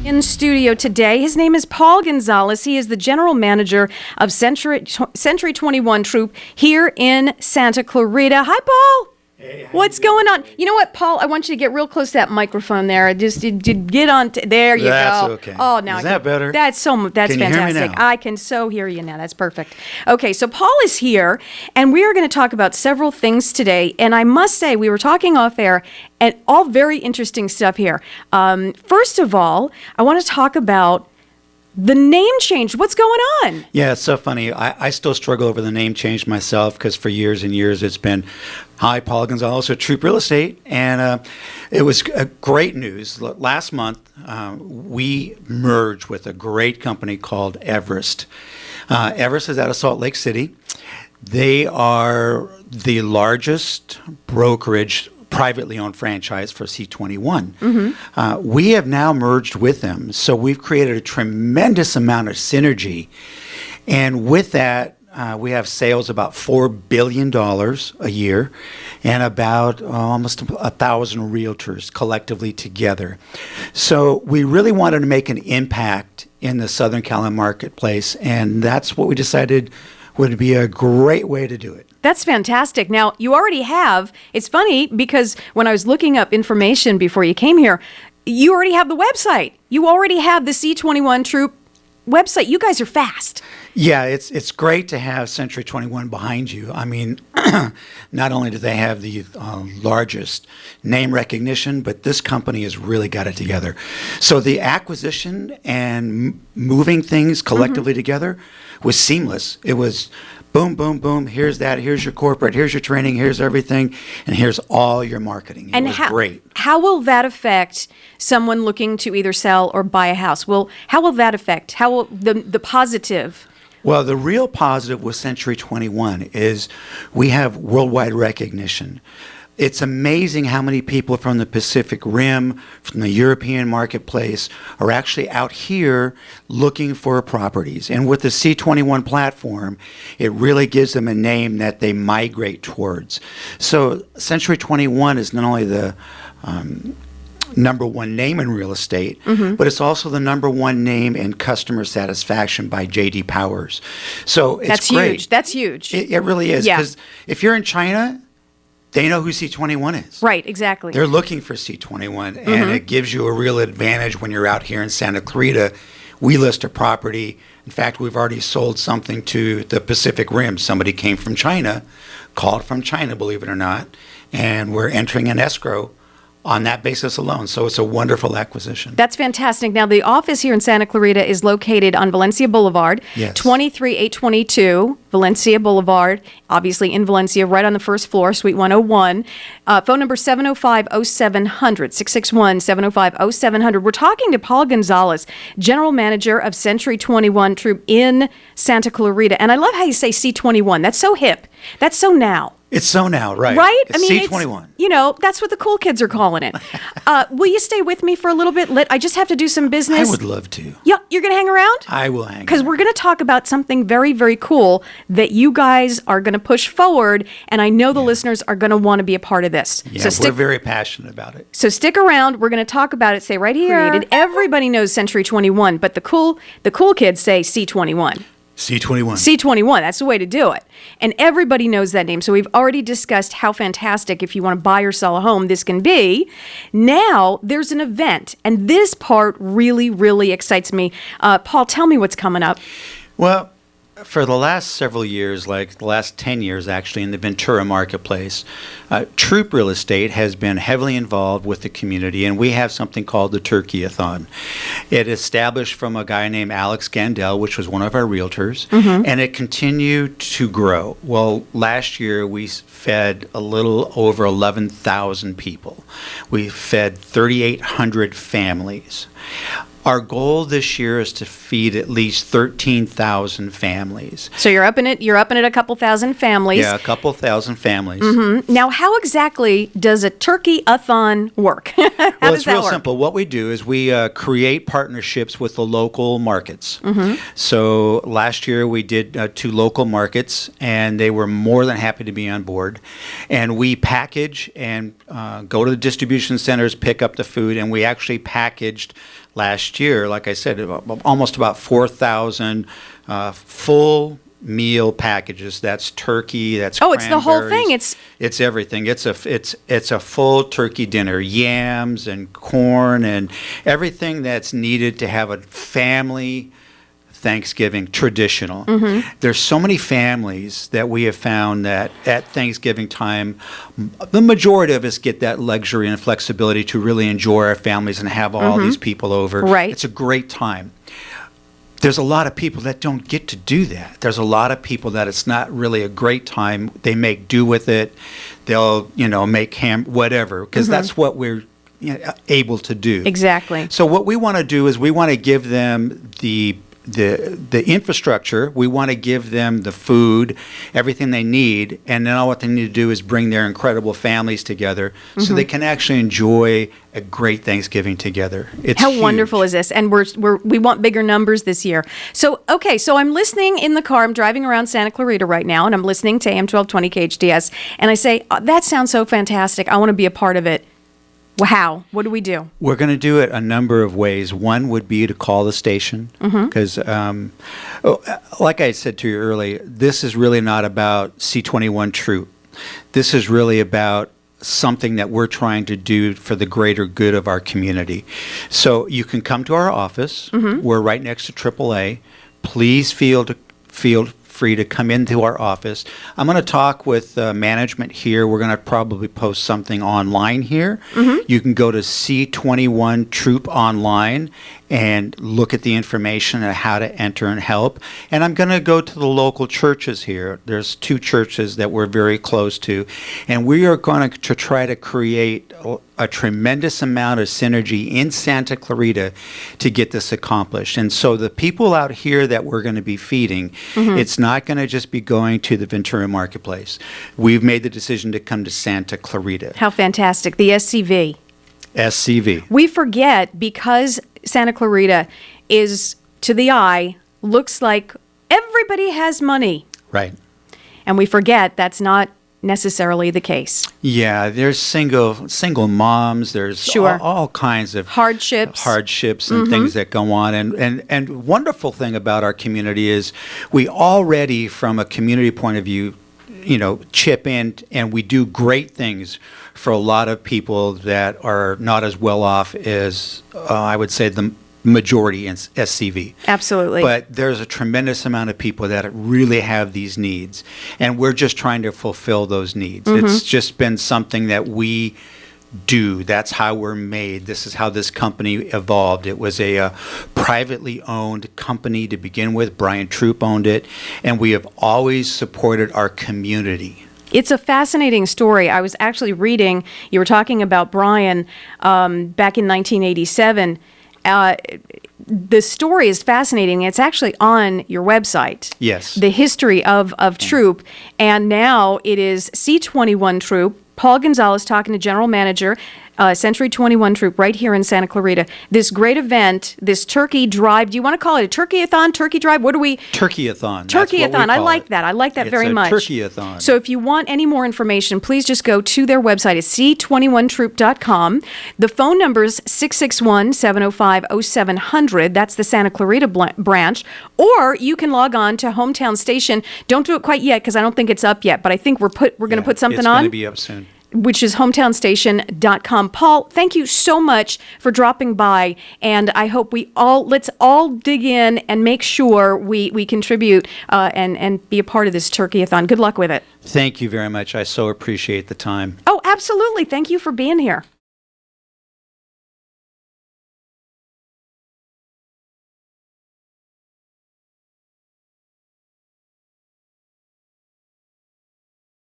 In studio today, his name is Paul Gonzales. He is the general manager of Century 21 Troop here in Santa Clarita. Hi, Paul. Hey, what's going on? You know what, Paul? I want you to get real close to that microphone there. Just get on. There you That's go. okay. Oh, now is that better? That's Can you fantastic. hear me now? I can so hear you now. That's perfect. Okay, so Paul is here, and we are going to talk about several things today. And I must say, we were talking off air, and all very interesting stuff here. First of all, I want to talk about the name change. What's going on? Yeah, it's so funny. I still struggle over the name change myself because for years and years it's been, hi, Paul Gonzales at Troop Real Estate. And it was great news. Last month, we merged with a great company called Everest. Everest is out of Salt Lake City. They are the largest brokerage privately owned franchise for C21. Mm-hmm. We have now merged with them, so we've created a tremendous amount of synergy. And with that, we have sales about $4 billion a year and about almost 1,000 realtors collectively together. So we really wanted to make an impact in the Southern Cali marketplace, and that's what we decided would be a great way to do it. That's fantastic. Now, you already have, it's funny because when I was looking up information before you came here, you already have the website. You already have the C21 Troop website. You guys are fast. Yeah, it's great to have Century 21 behind you. I mean, not only do they have the largest name recognition, but this company has really got it together. So the acquisition and moving things collectively together was seamless. It was boom, boom, boom, here's that, here's your corporate, here's your training, here's everything, and here's all your marketing. It was great. How will that affect someone looking to either sell or buy a house? How will that affect? How will the positive? Well, the real positive with Century 21 is we have worldwide recognition. It's amazing how many people from the Pacific Rim, from the European marketplace, are actually out here looking for properties. And with the C21 platform, it really gives them a name that they migrate towards. So Century 21 is not only the number one name in real estate, but it's also the number one name in customer satisfaction by J.D. Powers. So it's That's great. huge. That's huge. It really is. Yeah. Because if you're in China, they know who C21 is. Right, exactly. They're looking for C21, and it gives you a real advantage when you're out here in Santa Clarita. We list a property. In fact, we've already sold something to the Pacific Rim. Somebody came from China, called from China, believe it or not, and we're entering an escrow on that basis alone. So it's a wonderful acquisition. That's fantastic. Now, the office here in Santa Clarita is located on Valencia Boulevard, Yes. 23822 Valencia Boulevard, obviously in Valencia, right on the first floor, Suite 101. Phone number 705-0700, 661-705-0700. We're talking to Paul Gonzales, General Manager of Century 21 Troop in Santa Clarita. And I love how you say C21. That's so hip. That's so now. It's so now, right? Right? It's C21. That's what the cool kids are calling it. Will you stay with me for a little bit? I just have to do some business. I would love to. Yeah, you're going to hang around? I will hang Because around. we're going to talk about something very, very cool that you guys are going to push forward, and I know the listeners are going to want to be a part of this. Yeah, we're very passionate about it. So stick around. We're going to talk about it. Stay right here. Everybody knows Century 21, but the cool kids say C21. C21. C21, that's the way to do it. And everybody knows that name. So we've already discussed how fantastic, if you want to buy or sell a home, this can be. Now, there's an event, and this part really, really excites me. Paul, tell me what's coming up. Well, for the last several years, like the last 10 years actually, in the Ventura marketplace, Troop Real Estate has been heavily involved with the community, and we have something called the Turkey-a-thon. It established from a guy named Alex Gandel, which was one of our realtors, and it continued to grow. Well, last year we fed a little over 11,000 people. We fed 3,800 families. Our goal this year is to feed at least 13,000 families. So you're up in it a couple thousand families. Yeah, a couple thousand families. Now, how exactly does a turkey-a-thon work? How Well, does it's that real work? simple. What we do is we create partnerships with the local markets. So last year we did 2 local markets, and they were more than happy to be on board. And we package and go to the distribution centers, pick up the food, and we actually packaged last year, like I said, almost about 4,000 full meal packages. That's turkey, that's Oh, it's the whole cranberries. thing. It's everything. It's a full turkey dinner, yams and corn and everything that's needed to have a family Thanksgiving traditional. There's so many families that we have found that at Thanksgiving time, the majority of us get that luxury and flexibility to really enjoy our families and have all these people over. Right. It's a great time. There's a lot of people that don't get to do that. There's a lot of people that it's not really a great time. They make do with it. They'll, make whatever, because that's what we're able to do. Exactly. So what we want to do is we want to give them the infrastructure, we want to give them the food, everything they need, and then all what they need to do is bring their incredible families together so they can actually enjoy a great Thanksgiving together. It's How huge. wonderful is this? And we want bigger numbers this year. So, okay, so I'm listening in the car. I'm driving around Santa Clarita right now, and I'm listening to AM 1220 KHTS, and I say, that sounds so fantastic. I want to be a part of it. Well, how? What do we do? We're going to do it a number of ways. One would be to call the station because, like I said to you earlier, this is really not about C21 Troop. This is really about something that we're trying to do for the greater good of our community. So you can come to our office. We're right next to AAA. Please feel free to come into our office. I'm going to talk with management here. We're going to probably post something online here. You can go to C21 Troop online and look at the information on how to enter and help. And I'm going to go to the local churches here. There's 2 churches that we're very close to, and we are going to try to create a tremendous amount of synergy in Santa Clarita to get this accomplished. And so the people out here that we're going to be feeding, it's not going to just be going to the Ventura Marketplace. We've made the decision to come to Santa Clarita. How fantastic. The SCV. SCV. We forget because Santa Clarita is, to the eye, looks like everybody has money. Right. And we forget that's not necessarily the case. Yeah, there's single moms. There's Sure. all kinds of Hardships. and things that go on. And wonderful thing about our community is we already, from a community point of view, chip in, and we do great things for a lot of people that are not as well off as I would say the majority in SCV. Absolutely. But there's a tremendous amount of people that really have these needs, and we're just trying to fulfill those needs. It's just been something that we do. That's how we're made. This is how this company evolved. It was a privately owned company to begin with. Brian Troop owned it, and we have always supported our community. It's a fascinating story. I was actually reading, you were talking about Brian back in 1987. The story is fascinating. It's actually on your website. Yes. The history of Troop. And now it is C21 Troop. Paul Gonzales talking to General Manager, Century 21 Troop, right here in Santa Clarita. This great event, this turkey drive. Do you want to call it a turkey-a-thon, turkey drive? What do we? Turkey-a-thon. Turkey-a-thon. I like that. I like that very much. It's a turkey-a-thon. So if you want any more information, please just go to their website. It's c21troop.com. The phone number is 661-705-0700. That's the Santa Clarita branch. Or you can log on to Hometown Station. Don't do it quite yet because I don't think it's up yet, but I think we're going to put something it's on. It's going to be up soon. Which is hometownstation.com. Paul, thank you so much for dropping by, and I hope let's all dig in and make sure we contribute and be a part of this turkey-a-thon. Good luck with it. Thank you very much. I so appreciate the time. Oh, absolutely. Thank you for being here.